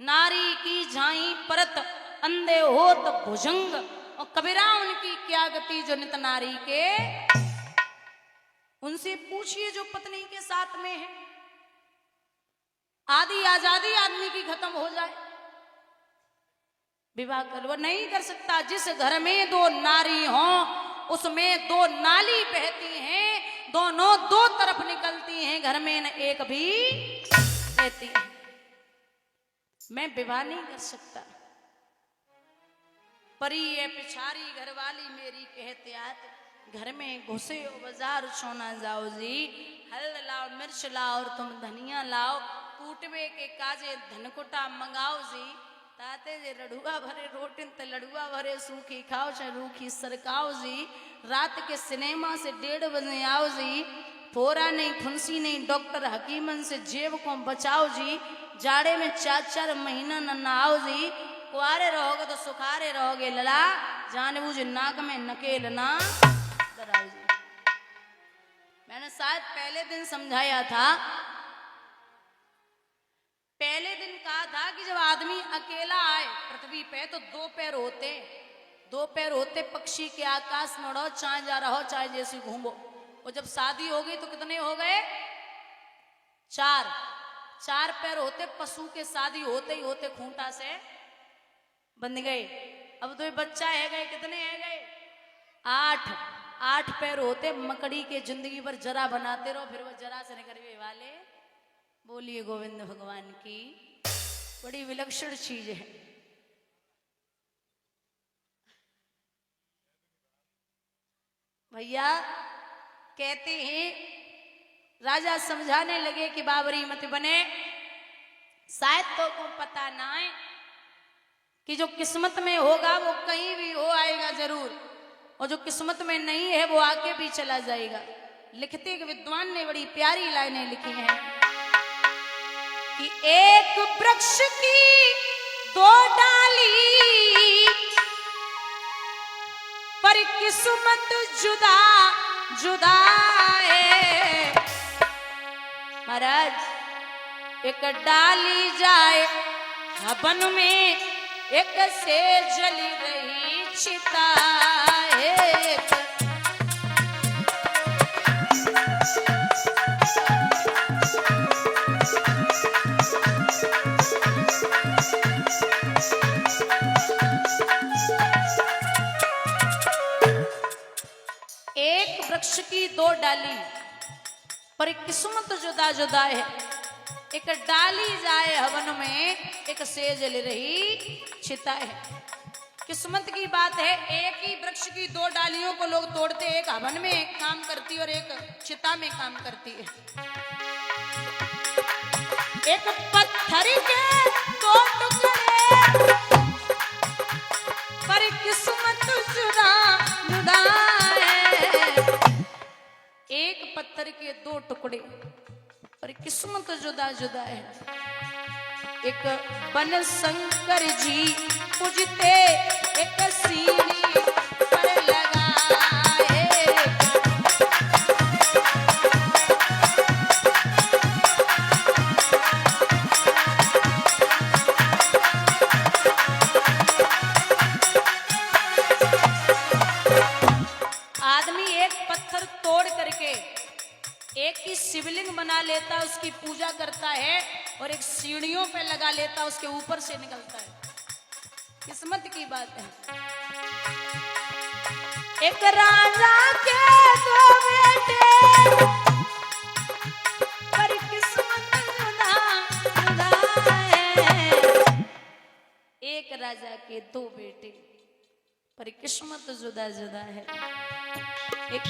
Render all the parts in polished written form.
नारी की झाई परत अंधे होत भुजंग, और कबीरा उनकी क्या गति जो नित नारी के। उनसे पूछिए जो पत्नी के साथ में है, आदि आजादी आदमी की खत्म हो जाए, विवाह कर वो नहीं कर सकता। जिस घर में दो नारी हो उसमें दो नाली बहती हैं, दोनों दो तरफ निकलती हैं, घर में न एक भी रहती है। मैं विवाह नहीं कर सकता। परी ये पिछारी घरवाली मेरी कहते आत, घर में घुसे हो बाजार सोना जाओ जी, हल्द लाओ मिर्च लाओ और तुम धनिया लाओ, कूटवे के काजे धनकुटा मंगाओ जी, ताते जे लड़ुआ भरे रोटिन ते लड़ुआ भरे सूखी खाओ चाहे रूखी सरकाओ जी, रात के सिनेमा से 1:30 बजे आओ जी, फोरा नहीं फुंसी नहीं डॉक्टर हकीमन से जेब को बचाओ जी, जाड़े में 4-4 महीना न नहाओ जी, कुआरे रहोगे तो सुखारे रहोगे लला, जानबूझ नाक में नकेल ना डराओ जी। मैंने शायद पहले दिन समझाया था, पहले दिन कहा था कि जब आदमी अकेला आए पृथ्वी पे तो 2 पैर होते, 2 पैर होते, पक्षी के आकाश में उड़ो, चाहे जा रहो चाहे जैसे घूमो। और जब शादी हो गई तो कितने हो गए? 4 पैर होते, पशु के शादी होते ही होते खूंटा से बंध गए। अब तो बच्चा है गए, कितने है गए? 8 पैर होते, मकड़ी के जिंदगी पर जरा बनाते रहो, फिर वो जरा से निकलने वाले। बोलिए गोविंद भगवान की। बड़ी विलक्षण चीज है। भैया कहते हैं, राजा समझाने लगे कि बाबरी मत बने, शायद तो को पता ना है कि जो किस्मत में होगा वो कहीं भी हो आएगा जरूर, और जो किस्मत में नहीं है वो आके भी चला जाएगा। लिखते एक विद्वान ने बड़ी प्यारी लाइनें लिखी हैं कि एक वृक्ष की 2 डाली, पर किस्मत जुदा जुदा है। महाराज एक डाली जाए हवन में, एक से जली रही चिता है। एक वृक्ष की 2 डाली, पर किस्मत जुदा जुदा है। एक डाली जाए हवन में, एक से जल रही चिता है। किस्मत की बात है, एक ही वृक्ष की 2 डालियों को लोग तोड़ते, एक हवन में काम करती है और एक चिता में काम करती है। एक पत्थर के 2 टुकड़े, पर किस्मत जुदा जुदा है। एक पत्थर के 2 टुकड़े, पर किस्मत जुदा जुदा है। एक बन शंकर जी पूजते, एक सीढ़ी पर लगाए। आदमी एक पत्थर तोड़ करके एक ही शिवलिंग बना लेता, उसकी पूजा करता है, और एक सीढ़ियों पे लगा लेता, उसके ऊपर से निकलता है। किस्मत की बात है। एक राजा के 2 बेटे, पर किस्मत जुदा जुदा है। एक राजा के 2 बेटे, पर किस्मत जुदा जुदा है। एक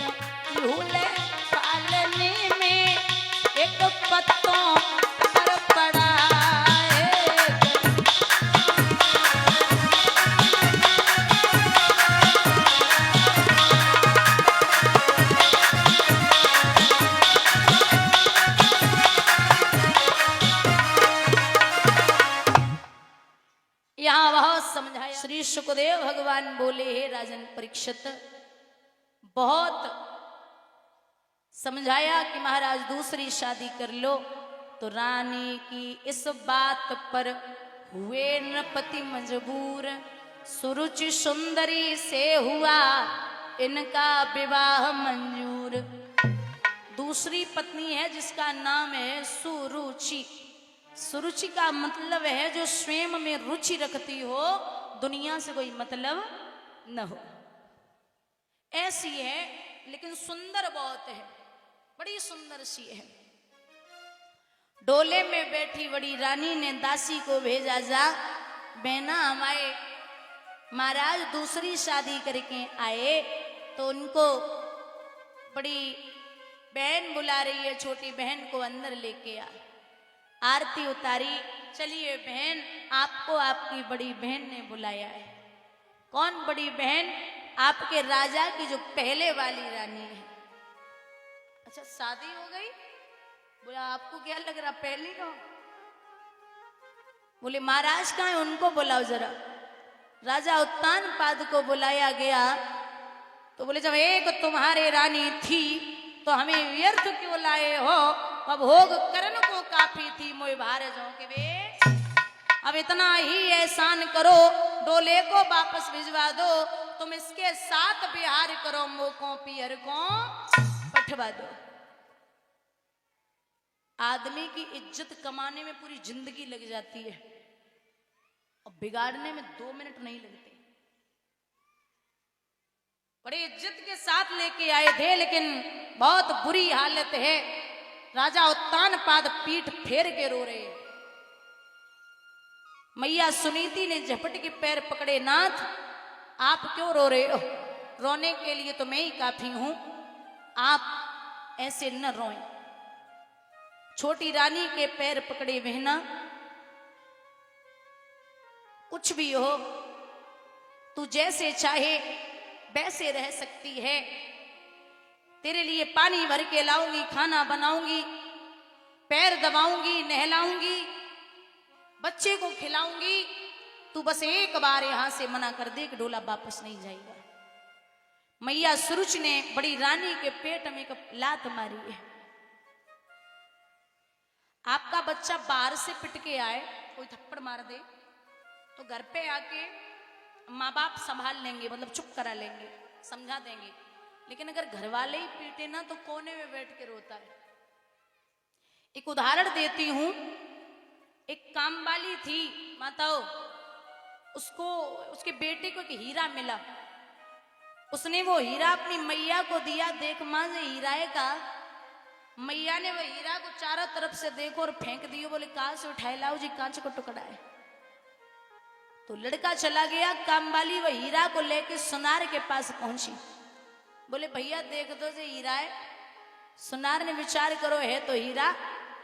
झूले पालने में, एक पत्तों पर पड़ा है। यहाँ बहुत समझाया। श्री सुखदेव भगवान बोले, हे राजन परीक्षित, बहुत समझाया कि महाराज दूसरी शादी कर लो, तो रानी की इस बात पर हुए नृपति मजबूर, सुरुचि सुंदरी से हुआ इनका विवाह मंजूर। दूसरी पत्नी है जिसका नाम है सुरुचि। सुरुचि का मतलब है जो स्वयं में रुचि रखती हो, दुनिया से कोई मतलब न हो, ऐसी है। लेकिन सुंदर बहुत है, बड़ी सुंदर सी है। डोले में बैठी बड़ी रानी ने दासी को भेजा, जा बहना हमारे महाराज दूसरी शादी करके आए, तो उनको बड़ी बहन बुला रही है, छोटी बहन को अंदर लेके आ। आरती उतारी, चलिए बहन, आपको आपकी बड़ी बहन ने बुलाया है। कौन बड़ी बहन? आपके राजा की जो पहले वाली रानी है। अच्छा, शादी हो गई? बोला आपको क्या लग रहा पहली हो? बोले महाराज कहाँ है, उनको बुलाओ जरा। राजा उत्तानपाद को बुलाया गया, तो बोले जब एक तुम्हारे रानी थी तो हमें व्यर्थ क्यों लाए हो? अब भोग करन को काफी थी, मोय भार जाओ के वे। अब इतना ही एहसान करो, डोले को वापस भिजवा दो, तुम इसके साथ बिहार करो, मोको पियर को पठवा दो। आदमी की इज्जत कमाने में पूरी जिंदगी लग जाती है और बिगाड़ने में 2 मिनट नहीं लगते। बड़ी इज्जत के साथ लेके आए थे, लेकिन बहुत बुरी हालत है। राजा उत्तानपाद पीठ फेर के रो रहे। मैया सुनीति ने झपट के पैर पकड़े, नाथ आप क्यों रो रहे हो? रोने के लिए तो मैं ही काफी हूं, आप ऐसे न रोएं। छोटी रानी के पैर पकड़े, बहना कुछ भी हो, तू जैसे चाहे वैसे रह सकती है। तेरे लिए पानी भर के लाऊंगी, खाना बनाऊंगी, पैर दबाऊंगी, नहलाऊंगी, बच्चे को खिलाऊंगी। तू बस एक बार यहां से मना कर दे कि डोला वापस नहीं जाएगा। मैया सुरुचि ने बड़ी रानी के पेट में एक लात मारी है। आपका बच्चा बाहर से पिट के आए, कोई थप्पड़ मार दे, तो घर पे आके माँ बाप संभाल लेंगे, मतलब चुप करा लेंगे, समझा देंगे। लेकिन अगर घर वाले ही पीटे ना, तो कोने में बैठ के रोता है। एक उदाहरण देती हूं। एक काम वाली थी माताओं, उसको उसके बेटे को एक हीरा मिला। उसने वो हीरा अपनी मैया को दिया। देख मां, ये हीरा है का? मैया ने वो हीरा को चारों तरफ से देखो और फेंक दियो। बोले कहां से उठाए लाओ जी, कांच का टुकड़ा है। तो लड़का चला गया, कामवाली वो हीरा को लेके सुनार के पास पहुंची। बोले भैया देख दो जे हीरा है। सुनार ने विचार करो, है तो हीरा,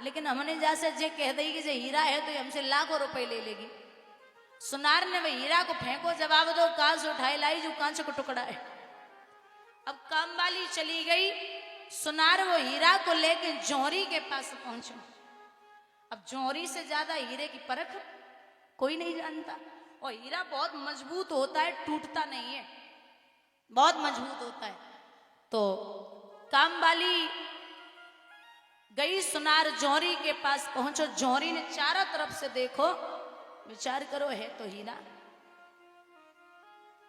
लेकिन हमने जैसे जे कह दी कि जे हीरा है तो हमसे लाखों रुपए ले लेगी। सुनार ने वो हीरा को फेंको, जवाब दो कहां से उठाए लाई, जो कांच का टुकड़ा है। अब कामवाली चली गई, सुनार वो हीरा को लेके जौहरी के पास पहुंचा। अब जौहरी से ज्यादा हीरे की परख कोई नहीं जानता। और हीरा बहुत मजबूत होता है, टूटता नहीं है, बहुत मजबूत होता है। तो कामवाली गई, सुनार जौहरी के पास पहुंचो। जौहरी ने चारों तरफ से देखो, विचार करो है तो हीरा,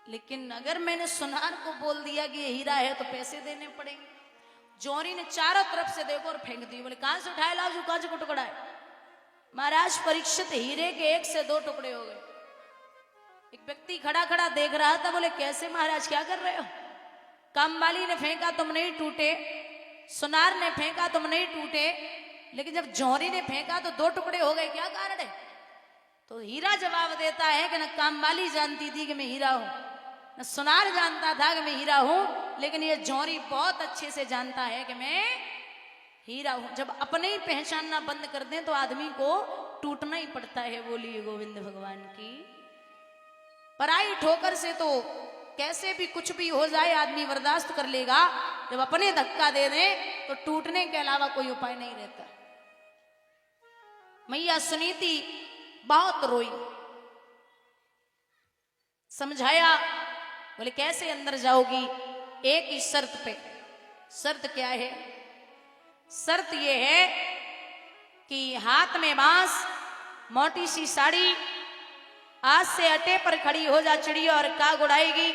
लेकिन अगर मैंने सुनार को बोल दिया कि ये हीरा है तो पैसे देने पड़ेंगे। जौहरी ने चारों तरफ से देखो और फेंक दी। बोले कहां से उठाए लाओ, जो कांच का टुकड़ा है। महाराज परीक्षित हीरे के 1 से 2 टुकड़े हो गए। एक व्यक्ति खड़ा खड़ा देख रहा था। बोले कैसे महाराज, क्या कर रहे हो? कामवाली ने फेंका, तुम नहीं टूटे। सुनार ने फेंका, तुम नहीं टूटे। लेकिन जब जौहरी ने फेंका तो 2 टुकड़े हो गए, क्या कारण है? तो हीरा जवाब देता है कि न कामवाली जानती थी कि मैं हीरा हूं, न सुनार जानता था कि मैं हीरा हूं, लेकिन ये जौहरी बहुत अच्छे से जानता है कि मैं हीरा हूं। जब अपने ही पहचानना बंद कर दें तो आदमी को टूटना ही पड़ता है। बोलिए गोविंद भगवान की। पराई ठोकर से तो कैसे भी कुछ भी हो जाए आदमी बर्दाश्त कर लेगा, जब अपने धक्का दे दें तो टूटने के अलावा कोई उपाय नहीं रहता। मैया सुनीति बहुत रोई, समझाया। बोले कैसे अंदर जाओगी? एक ही शर्त पे। शर्त क्या है? शर्त यह है कि हाथ में बांस, मोटी सी साड़ी, आज से अटे पर खड़ी हो जा चिड़िया और काग उड़ाएगी।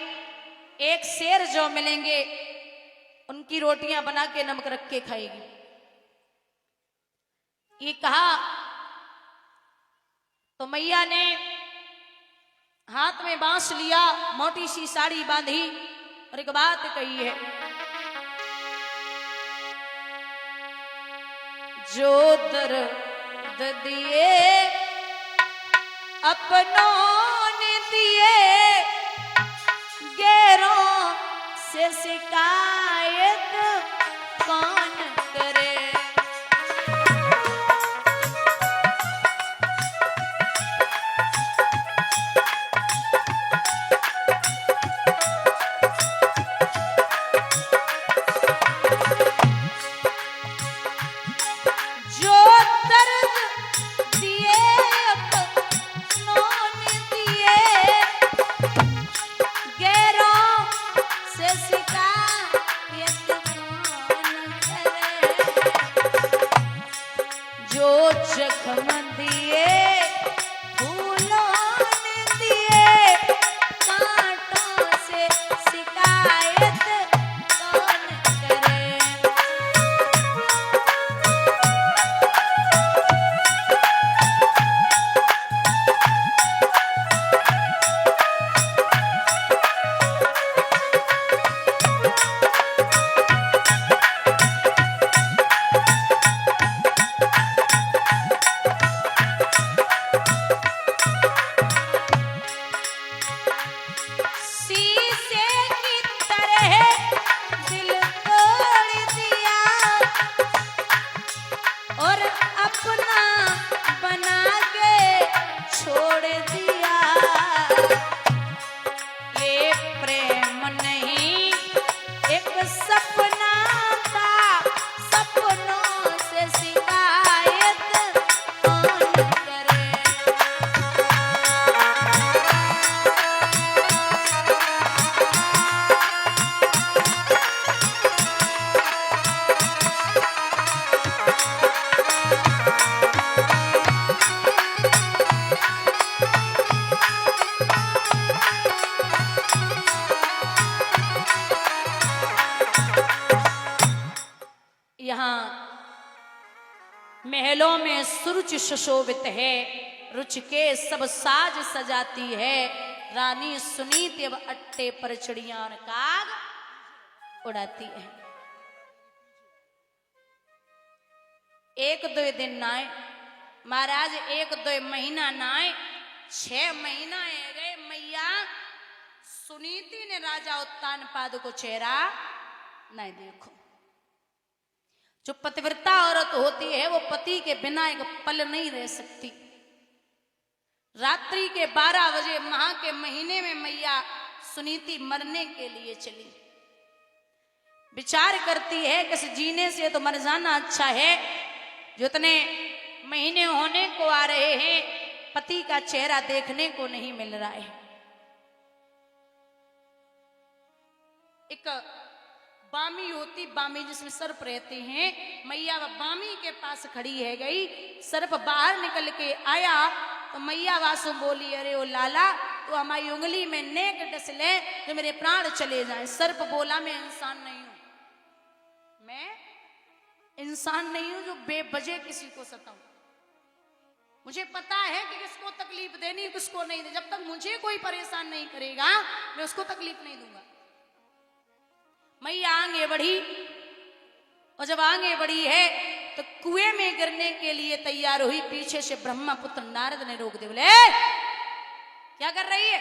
एक शेर जो मिलेंगे उनकी रोटियां बना के नमक रख के खाएगी। ये कहा तो मैया ने हाथ में बांस लिया, मोटी सी साड़ी बांधी और एक बात कही है, जो दर्द दिए अपनों ने दिए, गैरों से शिकायत कौन करे। महलों में सुरुचि सुशोभित है, रुच के सब साज सजाती है, रानी सुनीति अब अट्टे पर चिड़िया और काग उड़ाती है। एक दो दिन नाए महाराज, एक दो महीना नाए, 6 महीना गए। मैया सुनीति ने राजा उत्तानपाद को चेहरा नहीं देखो। जो पतिव्रता औरत होती है वो पति के बिना एक पल नहीं रह सकती। रात्रि के 12 बजे माह के महीने में मैया सुनीति मरने के लिए चली। विचार करती है कि जीने से तो मर जाना अच्छा है। जो इतने महीने होने को आ रहे हैं, पति का चेहरा देखने को नहीं मिल रहा है। एक बामी होती, बामी जिसमें सर्प रहते हैं, मैया बामी के पास खड़ी है गई। सर्प बाहर निकल के आया तो मैया वासु बोली, अरे ओ लाला, तो हमारी उंगली में नेक डस ले तो मेरे प्राण चले जाए। सर्प बोला, मैं इंसान नहीं हूं, मैं इंसान नहीं हूं जो बेवजह किसी को सताऊं। मुझे पता है कि किसको तकलीफ देनी, किसको नहीं दे। जब तक मुझे कोई परेशान नहीं करेगा मैं उसको तकलीफ नहीं दूंगा। मैया आगे बढ़ी और जब आगे बढ़ी है तो कुएं में गिरने के लिए तैयार हुई। पीछे से ब्रह्मपुत्र नारद ने रोक दिया, बोले क्या कर रही है?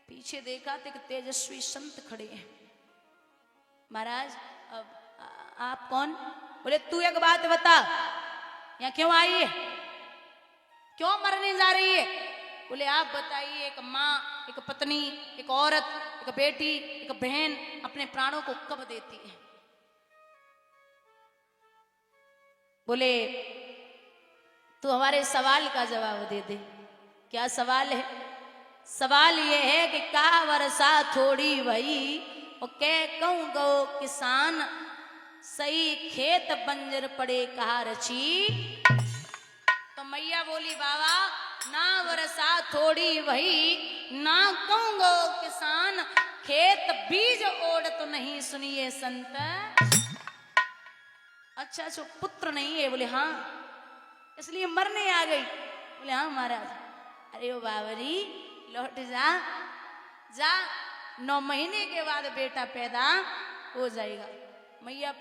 पीछे देखा तो एक तेजस्वी संत खड़े हैं। महाराज अब आप कौन? बोले तू एक बात बता, यहाँ क्यों आई है, क्यों मरने जा रही है? बोले आप बताइए, एक माँ, एक पत्नी, एक औरत, एक बेटी, एक बहन अपने प्राणों को कब देती है? बोले तू हमारे सवाल का जवाब दे दे। क्या सवाल है? सवाल ये है कि का वर्षा थोड़ी भई और कह कहूं गो किसान, सही खेत बंजर पड़े कहा रची। तो मैया बोली बाबा ना वर्षा थोड़ी वही, ना कहूंगो किसान खेत बीज ओढ़ तो नहीं, सुनिए संत। अच्छा पुत्र नहीं है, बोले हाँ इसलिए मरने आ गई, बोले हाँ महाराज। अरे ओ बाबरी लौट जा, जा 9 महीने के बाद बेटा पैदा हो जाएगा। मैया